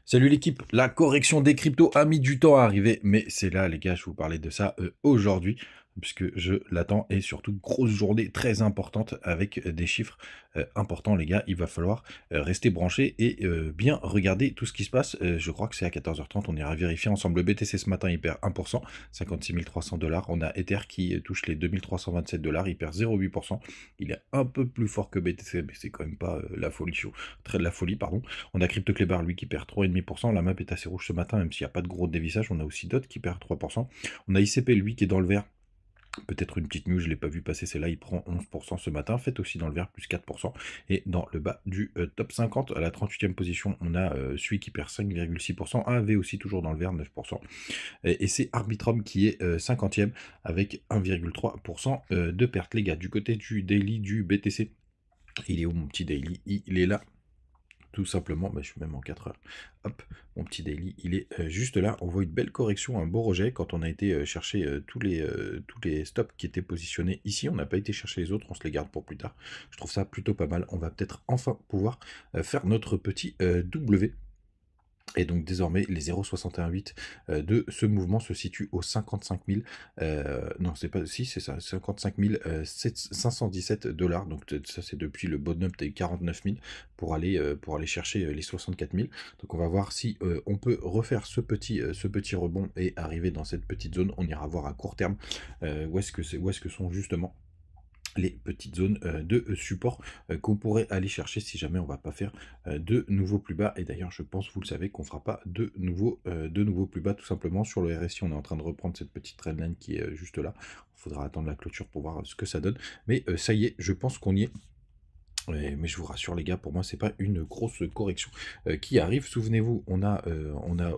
Salut l'équipe, la correction des cryptos a mis du temps à arriver, mais c'est là les gars, je vous parlais de ça aujourd'hui, puisque je l'attends et surtout grosse journée très importante avec des chiffres importants les gars, il va falloir rester branché et bien regarder tout ce qui se passe. Je crois que c'est à 14h30, on ira vérifier ensemble. Le BTC ce matin il perd 1%, 56 300 dollars, on a Ether qui touche les 2327 dollars, il perd 0,8%, il est un peu plus fort que BTC, mais c'est quand même pas la folie chaud, très de la folie pardon. On a CryptoClebar, lui, qui perd 3,5%. La map est assez rouge ce matin, même s'il n'y a pas de gros dévissage. On a aussi DOT qui perd 3%. On a ICP, lui, qui est dans le vert. Peut-être une petite news, je ne l'ai pas vu passer, c'est là, il prend 11% ce matin, fait aussi dans le vert, plus 4%. Et dans le bas du top 50, à la 38e position, on a celui qui perd 5,6%, AV aussi toujours dans le vert, 9%. Et c'est Arbitrum qui est 50e avec 1,3% de perte. Les gars, du côté du daily du BTC, il est où mon petit daily? Il est là. Tout simplement, je suis même en 4 heures. Hop, mon petit daily, il est juste là. On voit une belle correction, un beau rejet quand on a été chercher tous les stops qui étaient positionnés ici. On n'a pas été chercher les autres, on se les garde pour plus tard. Je trouve ça plutôt pas mal. On va peut-être enfin pouvoir faire notre petit W. Et donc désormais, les 0,618 de ce mouvement se situent aux 55 000, non c'est pas, si c'est ça, 55 517 dollars, donc ça c'est depuis le bottom des 49 000 pour aller chercher les 64 000. Donc on va voir si on peut refaire ce petit rebond et arriver dans cette petite zone. On ira voir à court terme où est-ce que sont justement les petites zones de support qu'on pourrait aller chercher si jamais on va pas faire de nouveaux plus bas. Et d'ailleurs, je pense, vous le savez, qu'on fera pas de nouveaux plus bas, tout simplement. Sur le RSI, on est en train de reprendre cette petite trendline qui est juste là. Il faudra attendre la clôture pour voir ce que ça donne. Mais ça y est, je pense qu'on y est. Mais je vous rassure les gars, pour moi c'est pas une grosse correction qui arrive. Souvenez-vous, on a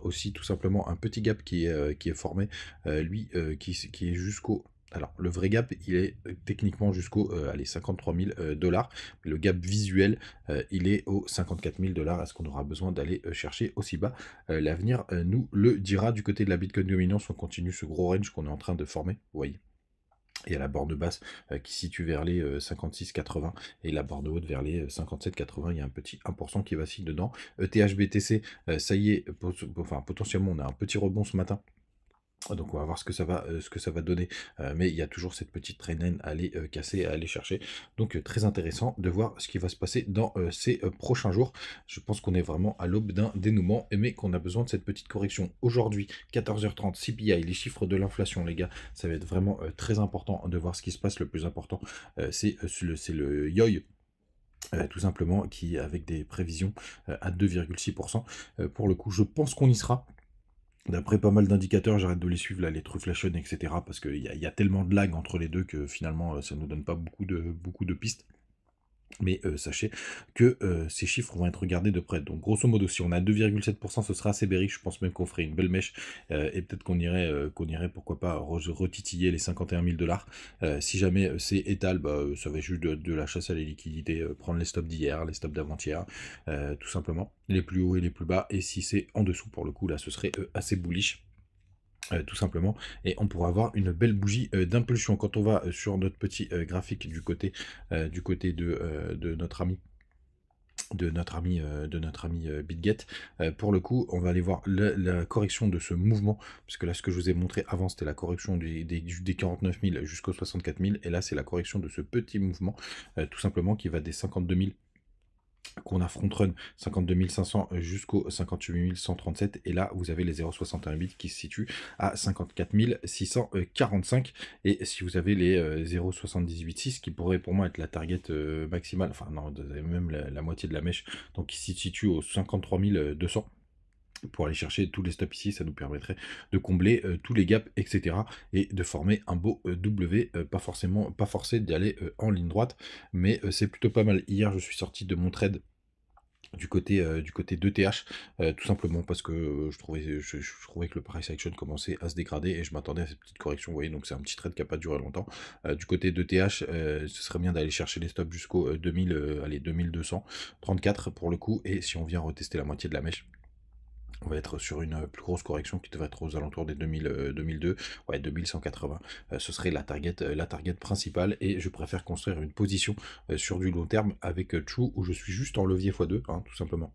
aussi tout simplement un petit gap qui est formé, lui qui est jusqu'au... Alors le vrai gap il est techniquement jusqu'au allez, 53 000 dollars. Le gap visuel il est aux 54 000 dollars. Est-ce qu'on aura besoin d'aller chercher aussi bas? L'avenir nous le dira. Du côté de la Bitcoin Dominance, on continue ce gros range qu'on est en train de former, vous voyez. Il y a la borne basse qui se situe vers les 56,80 et la borne haute vers les 57,80. Il y a un petit 1% qui vacille dedans. ETH BTC, ça y est, enfin potentiellement on a un petit rebond ce matin. Donc on va voir ce que ça va donner, mais il y a toujours cette petite traînée à aller casser, à aller chercher. Donc très intéressant de voir ce qui va se passer dans ces prochains jours. Je pense qu'on est vraiment à l'aube d'un dénouement, mais qu'on a besoin de cette petite correction. Aujourd'hui, 14h30, CPI, les chiffres de l'inflation, les gars, ça va être vraiment très important de voir ce qui se passe. Le plus important, c'est le YOY. Tout simplement, qui avec des prévisions à 2,6%. Pour le coup, je pense qu'on y sera. D'après pas mal d'indicateurs, j'arrête de les suivre, là, les Trufflation, etc. Parce qu'il y a tellement de lag entre les deux que finalement, ça nous donne pas beaucoup de pistes. Mais sachez que ces chiffres vont être regardés de près. Donc grosso modo, si on a 2,7%, ce sera assez bearish. Je pense même qu'on ferait une belle mèche et peut-être qu'on irait pourquoi pas retitiller les 51 000 dollars. Si jamais c'est étal, ça va être juste de la chasse à les liquidités, prendre les stops d'hier, les stops d'avant-hier, tout simplement, les plus hauts et les plus bas. Et si c'est en dessous, pour le coup, là, ce serait assez bullish. Tout simplement, et on pourra avoir une belle bougie d'impulsion. Quand on va sur notre petit graphique de notre ami BitGet, pour le coup on va aller voir la correction de ce mouvement, puisque là ce que je vous ai montré avant c'était la correction des 49 000 jusqu'aux 64 000, et là c'est la correction de ce petit mouvement tout simplement qui va des 52 000 qu'on a front run 52 500 jusqu'au 58 137, et là vous avez les 0,61 qui se situent à 54 645, et si vous avez les 0,786 qui pourrait pour moi être la target maximale, enfin non, vous avez même la moitié de la mèche, donc qui se situe aux 53 200. Pour aller chercher tous les stops ici, ça nous permettrait de combler tous les gaps, etc. et de former un beau W, pas forcé d'y aller en ligne droite, mais c'est plutôt pas mal. Hier, je suis sorti de mon trade du côté d'ETH, tout simplement parce que je trouvais que le price action commençait à se dégrader et je m'attendais à cette petite correction, vous voyez, donc c'est un petit trade qui n'a pas duré longtemps. Du côté d'ETH, ce serait bien d'aller chercher les stops jusqu'au 2234 pour le coup, et si on vient retester la moitié de la mèche, on va être sur une plus grosse correction qui devrait être aux alentours des 2002, ouais, 2180. Ce serait la target principale, et je préfère construire une position sur du long terme avec True où je suis juste en levier x2, hein, tout simplement.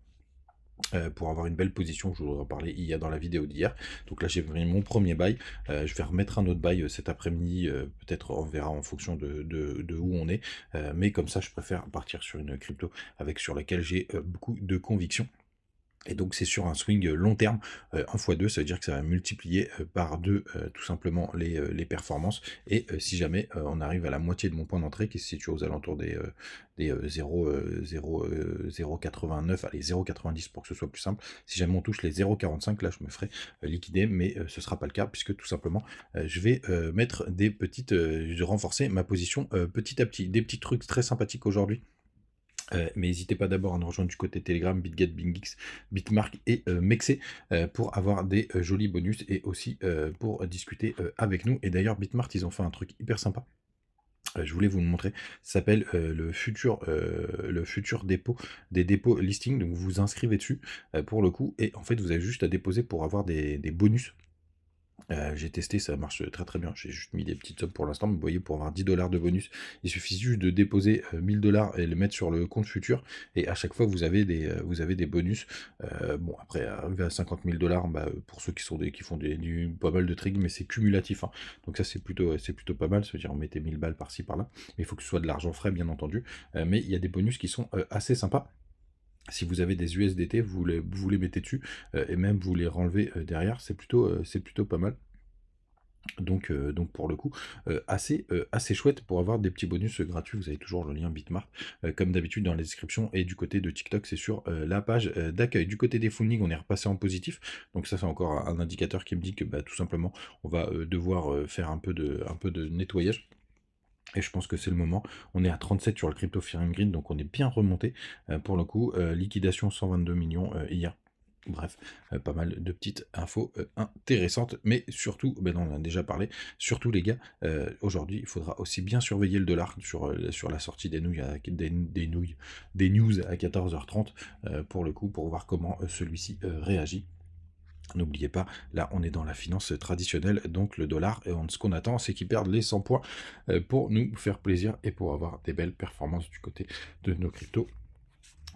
pour avoir une belle position. Je vous en parlais il y a dans la vidéo d'hier. Donc là, j'ai pris mon premier buy. Je vais remettre un autre buy cet après-midi. Peut-être on verra en fonction de où on est. Mais comme ça, je préfère partir sur une crypto sur laquelle j'ai beaucoup de conviction. Et donc c'est sur un swing long terme, 1 x 2, ça veut dire que ça va multiplier par 2 tout simplement les performances. Et si jamais on arrive à la moitié de mon point d'entrée qui se situe aux alentours des 0,89, allez 0,90 pour que ce soit plus simple, si jamais on touche les 0,45, là je me ferai liquider, mais ce sera pas le cas puisque tout simplement je vais mettre des petites, renforcer ma position petit à petit, des petits trucs très sympathiques aujourd'hui. Mais n'hésitez pas d'abord à nous rejoindre du côté Telegram, BitGet, BingX, Bitmark et Mexe pour avoir des jolis bonus et aussi pour discuter avec nous. Et d'ailleurs, Bitmark, ils ont fait un truc hyper sympa. Je voulais vous le montrer. Ça s'appelle le futur dépôt, des dépôts listing. Donc vous vous inscrivez dessus pour le coup. Et en fait, vous avez juste à déposer pour avoir des bonus. J'ai testé, ça marche très très bien. J'ai juste mis des petites sommes pour l'instant, mais vous voyez, pour avoir 10 $ de bonus, il suffit juste de déposer 1000 $ et le mettre sur le compte futur. Et à chaque fois, vous avez des bonus. Bon, après, arriver à 50 000 $, bah, pour ceux qui font pas mal de trading, mais c'est cumulatif, hein. Donc ça, c'est plutôt pas mal. Ça veut dire, on mettait 1000 balles par-ci par-là. Mais il faut que ce soit de l'argent frais, bien entendu. Mais il y a des bonus qui sont assez sympas. Si vous avez des USDT, vous les mettez dessus et même vous les renlevez derrière, c'est plutôt pas mal. Donc pour le coup, assez chouette pour avoir des petits bonus gratuits. Vous avez toujours le lien Bitmark, comme d'habitude dans la description. Et du côté de TikTok, c'est sur la page d'accueil. Du côté des funding, on est repassé en positif. Donc ça, c'est encore un indicateur qui me dit que bah, tout simplement, on va devoir faire un peu de nettoyage. Et je pense que c'est le moment. On est à 37 sur le Crypto Fear & Greed, donc on est bien remonté. Pour le coup, liquidation 122 millions hier. Bref, pas mal de petites infos intéressantes, mais surtout, ben on en a déjà parlé, surtout les gars, aujourd'hui, il faudra aussi bien surveiller le dollar sur la sortie des news à 14h30, pour le coup, pour voir comment celui-ci réagit. N'oubliez pas, là on est dans la finance traditionnelle, donc le dollar, et ce qu'on attend, c'est qu'il perde les 100 points pour nous faire plaisir et pour avoir des belles performances du côté de nos cryptos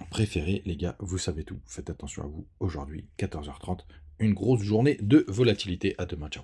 préférés. Les gars, vous savez tout, faites attention à vous. Aujourd'hui, 14h30, une grosse journée de volatilité. À demain, ciao.